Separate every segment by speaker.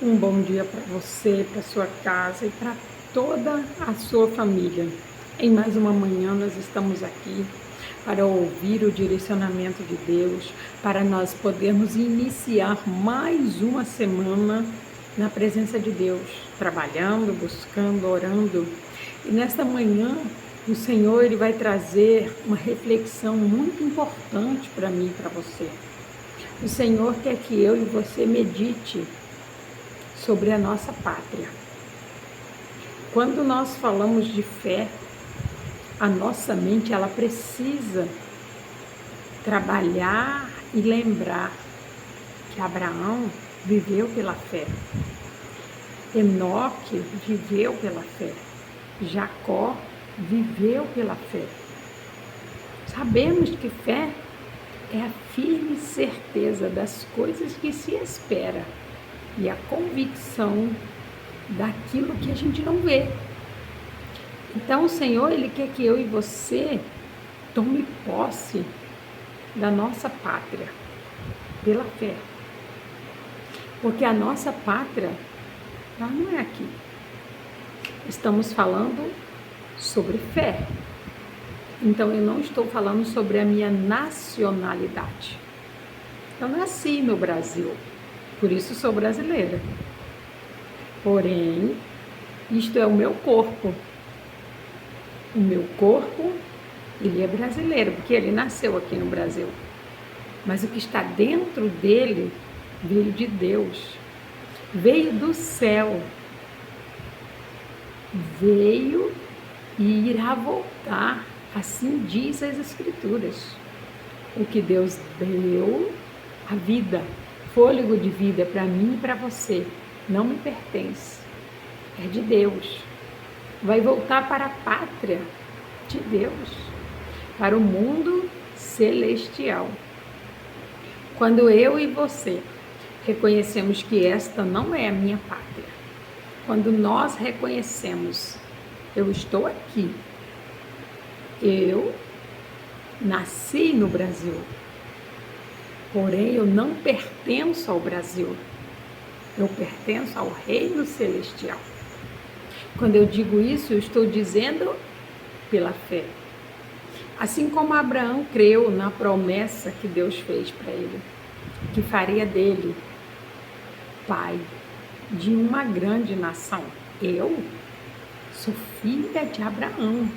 Speaker 1: Um bom dia para você, para sua casa e para toda a sua família. Em mais uma manhã nós estamos aqui para ouvir o direcionamento de Deus, para nós podermos iniciar mais uma semana na presença de Deus, trabalhando, buscando, orando. E nesta manhã o Senhor ele vai trazer uma reflexão muito importante para mim e para você. O Senhor quer que eu e você medite sobre a nossa pátria. Quando nós falamos de fé, a nossa mente ela precisa trabalhar e lembrar que Abraão viveu pela fé, Enoque viveu pela fé, Jacó viveu pela fé. Sabemos que fé é a firme certeza das coisas que se espera e a convicção daquilo que a gente não vê. Então o Senhor, Ele quer que eu e você tome posse da nossa pátria, pela fé. Porque a nossa pátria, ela não é aqui. Estamos falando sobre fé. Então eu não estou falando sobre a minha nacionalidade. Eu nasci no Brasil, por isso sou brasileira. Porém, isto é o meu corpo. O meu corpo, ele é brasileiro, porque ele nasceu aqui no Brasil. Mas o que está dentro dele veio de Deus, veio do céu, veio e irá voltar, assim diz as Escrituras. O que Deus deu, a vida, fôlego de vida para mim e para você, não me pertence, é de Deus. Vai voltar para a pátria de Deus, para o mundo celestial. Quando eu e você reconhecemos que esta não é a minha pátria, quando nós reconhecemos, eu estou aqui, eu nasci no Brasil, porém eu não pertenço ao Brasil, eu pertenço ao reino celestial. Quando eu digo isso, eu estou dizendo pela fé. Assim como Abraão creu na promessa que Deus fez para ele, que faria dele pai de uma grande nação. Eu sou filha de Abraão,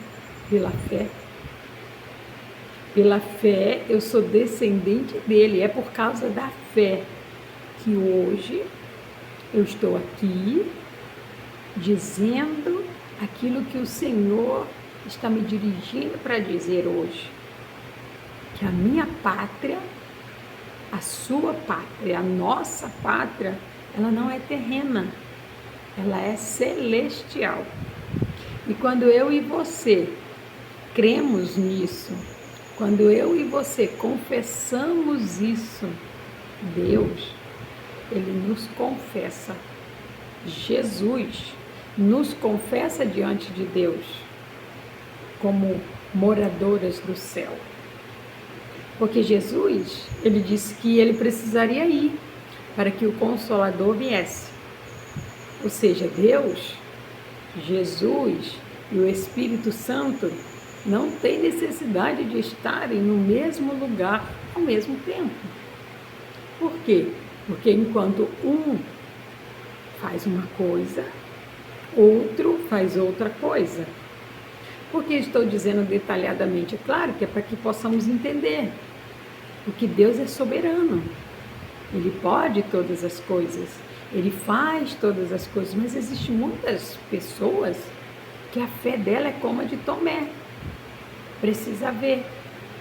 Speaker 1: pela fé. Pela fé, eu sou descendente dele. É por causa da fé que hoje eu estou aqui dizendo aquilo que o Senhor está me dirigindo para dizer hoje. Que a minha pátria, a sua pátria, a nossa pátria, ela não é terrena, ela é celestial. E quando eu e você cremos nisso, quando eu e você confessamos isso, Deus, Ele nos confessa. Jesus nos confessa diante de Deus como moradoras do céu. Porque Jesus, Ele disse que Ele precisaria ir para que o Consolador viesse. Ou seja, Deus, Jesus e o Espírito Santo não têm necessidade de estarem no mesmo lugar ao mesmo tempo. Por quê? Porque enquanto um faz uma coisa, outro faz outra coisa. Por que estou dizendo detalhadamente? Claro que é para que possamos entender. Porque Deus é soberano. Ele pode todas as coisas. Ele faz todas as coisas. Mas existem muitas pessoas que a fé dela é como a de Tomé. Precisa ver.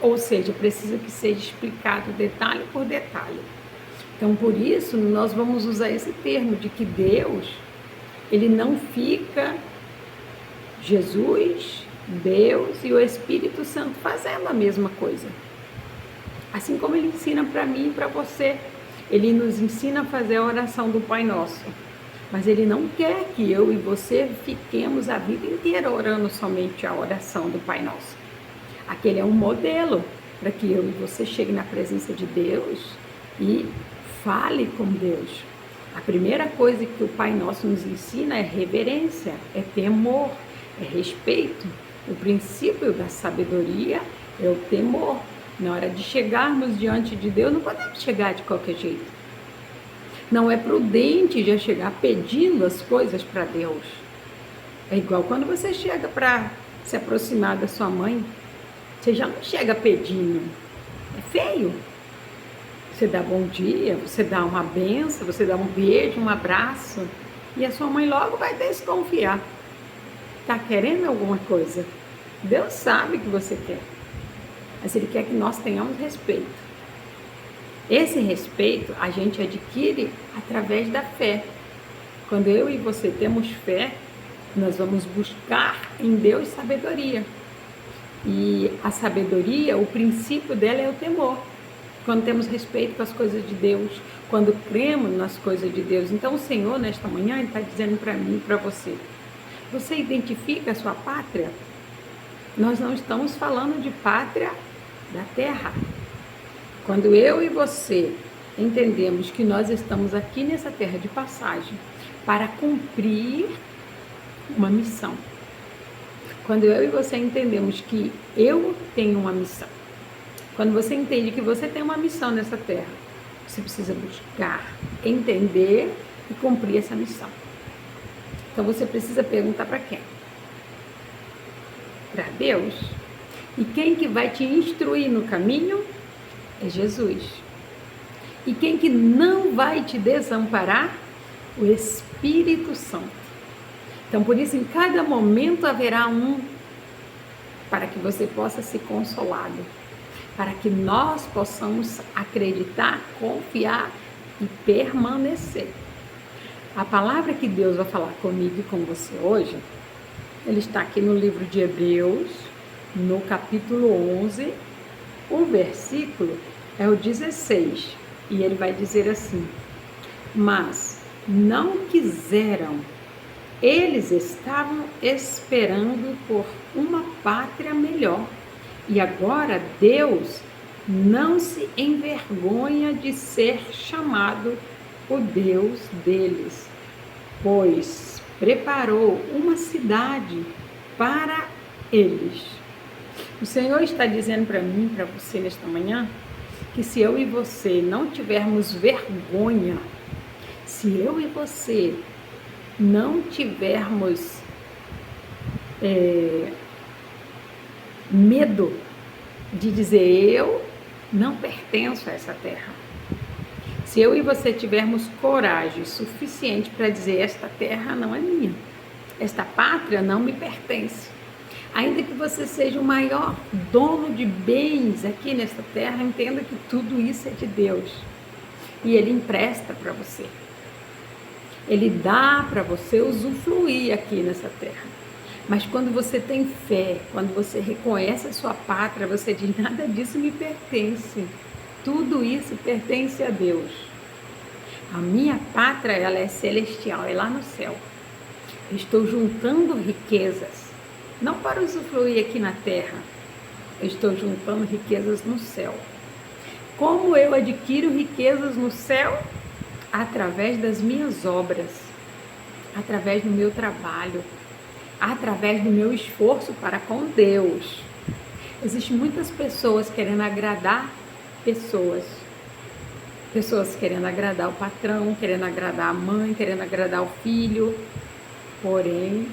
Speaker 1: Ou seja, precisa que seja explicado detalhe por detalhe. Então, por isso, nós vamos usar esse termo de que Deus, Ele não fica, Jesus, Deus e o Espírito Santo fazendo a mesma coisa. Assim como Ele ensina para mim e para você. Ele nos ensina a fazer a oração do Pai Nosso. Mas Ele não quer que eu e você fiquemos a vida inteira orando somente a oração do Pai Nosso. Aquele é um modelo para que eu e você chegue na presença de Deus e fale com Deus. A primeira coisa que o Pai Nosso nos ensina é reverência, é temor, é respeito. O princípio da sabedoria é o temor. Na hora de chegarmos diante de Deus, não podemos chegar de qualquer jeito. Não é prudente já chegar pedindo as coisas para Deus. É igual quando você chega para se aproximar da sua mãe, você já não chega pedindo. É feio. Você dá bom dia, você dá uma benção, você dá um beijo, um abraço, e a sua mãe logo vai desconfiar. Está querendo alguma coisa? Deus sabe que você quer, mas Ele quer que nós tenhamos respeito. Esse respeito a gente adquire através da fé. Quando eu e você temos fé, nós vamos buscar em Deus sabedoria. E a sabedoria, o princípio dela é o temor. Quando temos respeito com as coisas de Deus, quando cremos nas coisas de Deus. Então o Senhor, nesta manhã, Ele está dizendo para mim e para você: você identifica a sua pátria? Nós não estamos falando de pátria da terra. Quando eu e você entendemos que nós estamos aqui nessa terra de passagem para cumprir uma missão. Quando eu e você entendemos que eu tenho uma missão. Quando você entende que você tem uma missão nessa terra, você precisa buscar, entender e cumprir essa missão. Então você precisa perguntar para quem? Para Deus. E quem que vai te instruir no caminho? É Jesus. E quem que não vai te desamparar? O Espírito Santo. Então por isso em cada momento haverá um para que você possa ser consolado, para que nós possamos acreditar, confiar e permanecer. A palavra que Deus vai falar comigo e com você hoje, ele está aqui no livro de Hebreus, no capítulo 11, o versículo é o 16, e ele vai dizer assim: mas não quiseram, eles estavam esperando por uma pátria melhor. E agora Deus não se envergonha de ser chamado o Deus deles, pois preparou uma cidade para eles. O Senhor está dizendo para mim, para você nesta manhã, que se eu e você não tivermos vergonha, se eu e você não tivermos medo de dizer eu não pertenço a essa terra. Se eu e você tivermos coragem suficiente para dizer esta terra não é minha, esta pátria não me pertence. Ainda que você seja o maior dono de bens aqui nesta terra, entenda que tudo isso é de Deus. E Ele empresta para você. Ele dá para você usufruir aqui nessa terra. Mas quando você tem fé, quando você reconhece a sua pátria, você diz: nada disso me pertence. Tudo isso pertence a Deus. A minha pátria, ela é celestial, é lá no céu. Eu estou juntando riquezas, não para usufruir aqui na terra. Eu estou juntando riquezas no céu. Como eu adquiro riquezas no céu? Através das minhas obras, através do meu trabalho, através do meu esforço para com Deus. Existem muitas pessoas querendo agradar pessoas querendo agradar o patrão, querendo agradar a mãe, querendo agradar o filho, porém,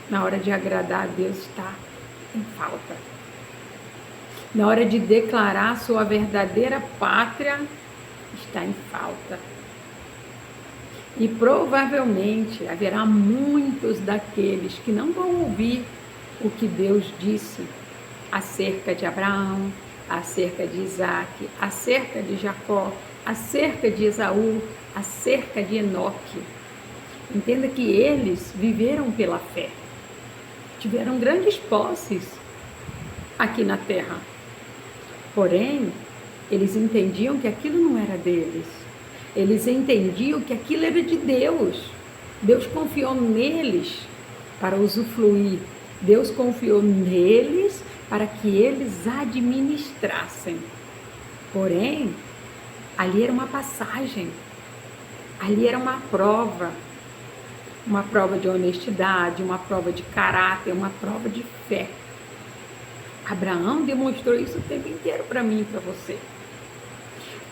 Speaker 1: na hora de agradar a Deus está em falta. Na hora de declarar a sua verdadeira pátria, está em falta. E provavelmente haverá muitos daqueles que não vão ouvir o que Deus disse acerca de Abraão, acerca de Isaac, acerca de Jacó, acerca de Esaú, acerca de Enoque. Entenda que eles viveram pela fé, tiveram grandes posses aqui na terra, porém eles entendiam que aquilo não era deles. Eles entendiam que aquilo era de Deus. Deus confiou neles para usufruir. Deus confiou neles para que eles administrassem. Porém, ali era uma passagem. Ali era uma prova de honestidade, uma prova de caráter, uma prova de fé. Abraão demonstrou isso o tempo inteiro para mim e para você.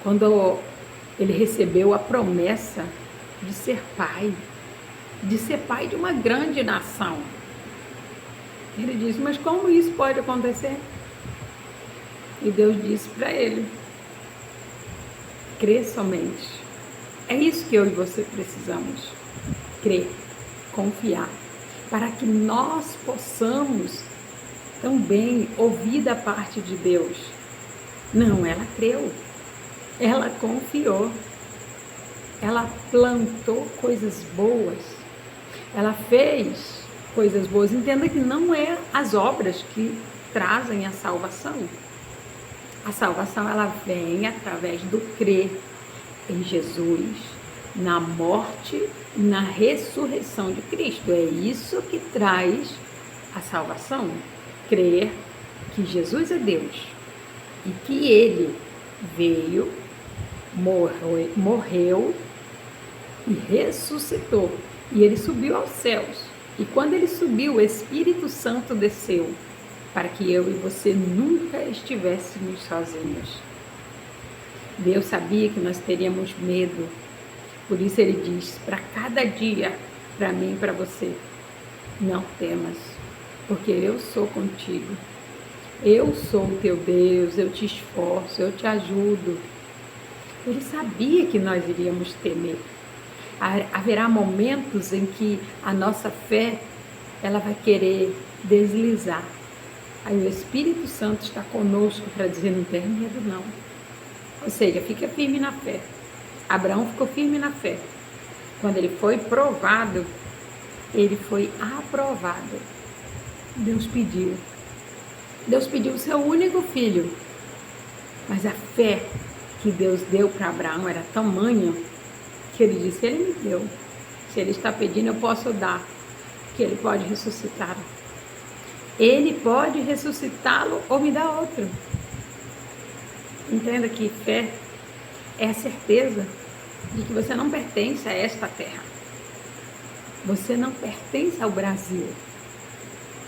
Speaker 1: Quando ele recebeu a promessa de ser pai de uma grande nação, ele disse: mas como isso pode acontecer? E Deus disse para ele: crê somente. É isso que eu e você precisamos: crer, confiar, para que nós possamos também ouvir da parte de Deus. Não, ela creu, ela confiou, ela plantou coisas boas, ela fez coisas boas. Entenda que não é as obras que trazem a salvação. A salvação, ela vem através do crer em Jesus, na morte e na ressurreição de Cristo. É isso que traz a salvação. Crer que Jesus é Deus e que Ele veio, morreu e ressuscitou. E Ele subiu aos céus. E quando Ele subiu, o Espírito Santo desceu para que eu e você nunca estivéssemos sozinhos. Deus sabia que nós teríamos medo. Por isso Ele diz para cada dia, para mim e para você: não temas, porque eu sou contigo. Eu sou o teu Deus, eu te esforço, eu te ajudo. Ele sabia que nós iríamos temer. Haverá momentos em que a nossa fé, ela vai querer deslizar. Aí o Espírito Santo está conosco para dizer: não tenha medo não. Ou seja, fica firme na fé. Abraão ficou firme na fé. Quando ele foi provado, ele foi aprovado. Deus pediu o seu único filho. Mas a fé que Deus deu para Abraão era tamanha que ele disse: ele me deu. Se ele está pedindo, eu posso dar, que ele pode ressuscitar. Ele pode ressuscitá-lo ou me dar outro. Entenda que fé é a certeza de que você não pertence a esta terra. Você não pertence ao Brasil.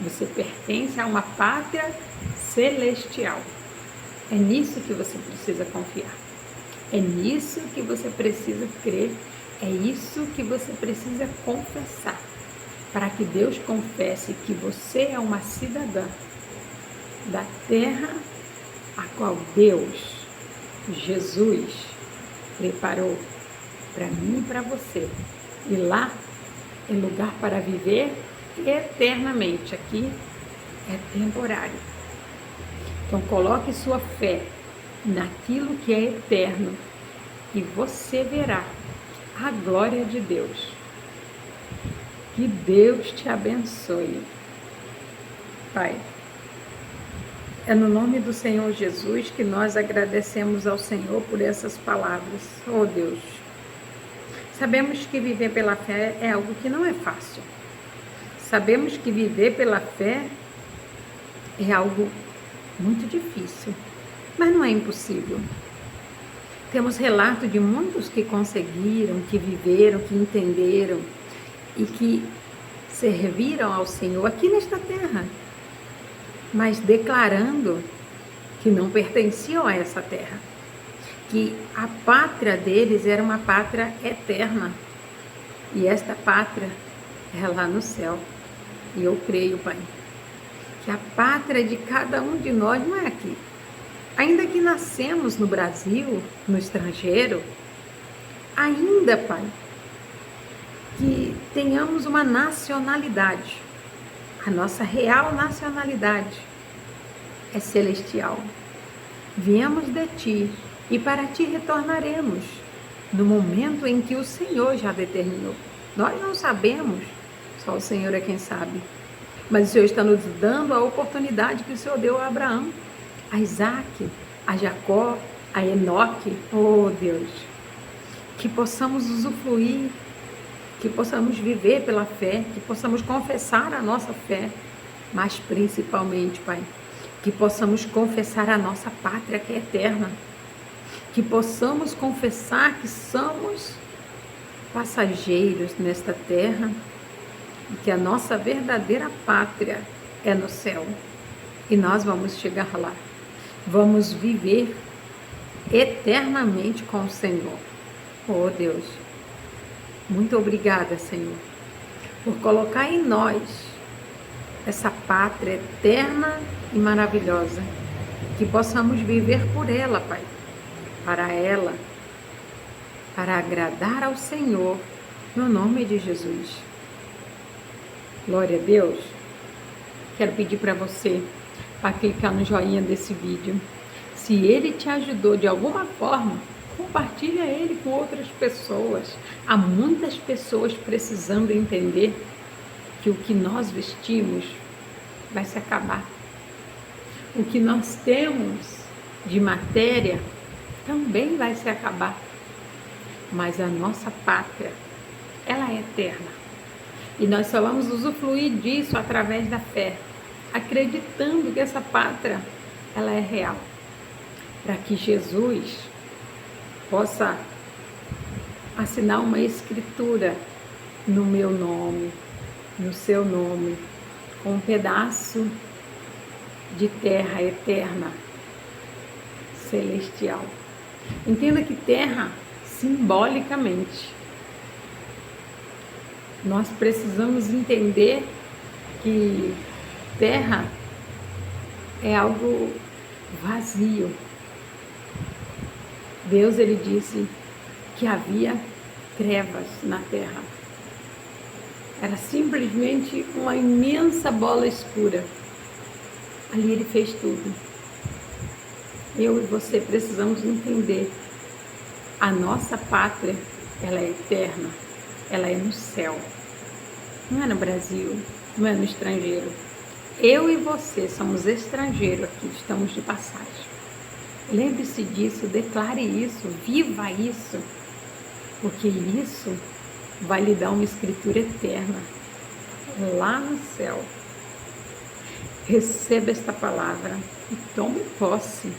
Speaker 1: Você pertence a uma pátria celestial. É nisso que você precisa confiar. É nisso que você precisa crer. É isso que você precisa confessar. Para que Deus confesse que você é uma cidadã da terra a qual Deus, Jesus, preparou para mim e para você. E lá é lugar para viver eternamente. Aqui é temporário. Então coloque sua fé naquilo que é eterno e você verá a glória de Deus. Que Deus te abençoe. Pai, é no nome do Senhor Jesus que nós agradecemos ao Senhor por essas palavras. Oh Deus, sabemos que viver pela fé é algo que não é fácil. Sabemos que viver pela fé é algo muito difícil, mas não é impossível. Temos relato de muitos que conseguiram, que viveram, que entenderam e que serviram ao Senhor aqui nesta terra, mas declarando que não pertenciam a essa terra, que a pátria deles era uma pátria eterna, e esta pátria é lá no céu. E eu creio, Pai, que a pátria de cada um de nós não é aqui. Ainda que nascemos no Brasil, no estrangeiro, ainda, Pai, que tenhamos uma nacionalidade. A nossa real nacionalidade é celestial. Viemos de Ti e para Ti retornaremos no momento em que o Senhor já determinou. Nós não sabemos, só o Senhor é quem sabe. Mas o Senhor está nos dando a oportunidade que o Senhor deu a Abraão, a Isaac, a Jacó, a Enoque. Oh Deus, que possamos usufruir, que possamos viver pela fé, que possamos confessar a nossa fé, mas principalmente, Pai, que possamos confessar a nossa pátria que é eterna, que possamos confessar que somos passageiros nesta terra e que a nossa verdadeira pátria é no céu. E nós vamos chegar lá. Vamos viver eternamente com o Senhor. Oh Deus, muito obrigada, Senhor, por colocar em nós essa pátria eterna e maravilhosa, que possamos viver por ela, Pai, para agradar ao Senhor, no nome de Jesus. Glória a Deus. Quero pedir para você, para clicar no joinha desse vídeo. Se ele te ajudou de alguma forma, compartilha ele com outras pessoas. Há muitas pessoas precisando entender que o que nós vestimos vai se acabar. O que nós temos de matéria também vai se acabar. Mas a nossa pátria, ela é eterna. E nós só vamos usufruir disso através da fé, acreditando que essa pátria, ela é real. Para que Jesus possa assinar uma escritura no meu nome, no seu nome, com um pedaço de terra eterna, celestial. Entenda que terra, simbolicamente, nós precisamos entender que terra é algo vazio. Deus, ele disse que havia trevas na terra. Era simplesmente uma imensa bola escura. Ali ele fez tudo. Eu e você precisamos entender. A nossa pátria, ela é eterna. Ela é no céu. Não é no Brasil, não é no estrangeiro. Eu e você somos estrangeiros aqui, estamos de passagem. Lembre-se disso, declare isso, viva isso, porque isso vai lhe dar uma escritura eterna lá no céu. Receba esta palavra e tome posse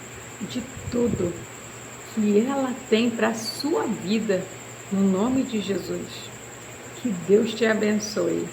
Speaker 1: de tudo que ela tem para a sua vida, no nome de Jesus. Que Deus te abençoe.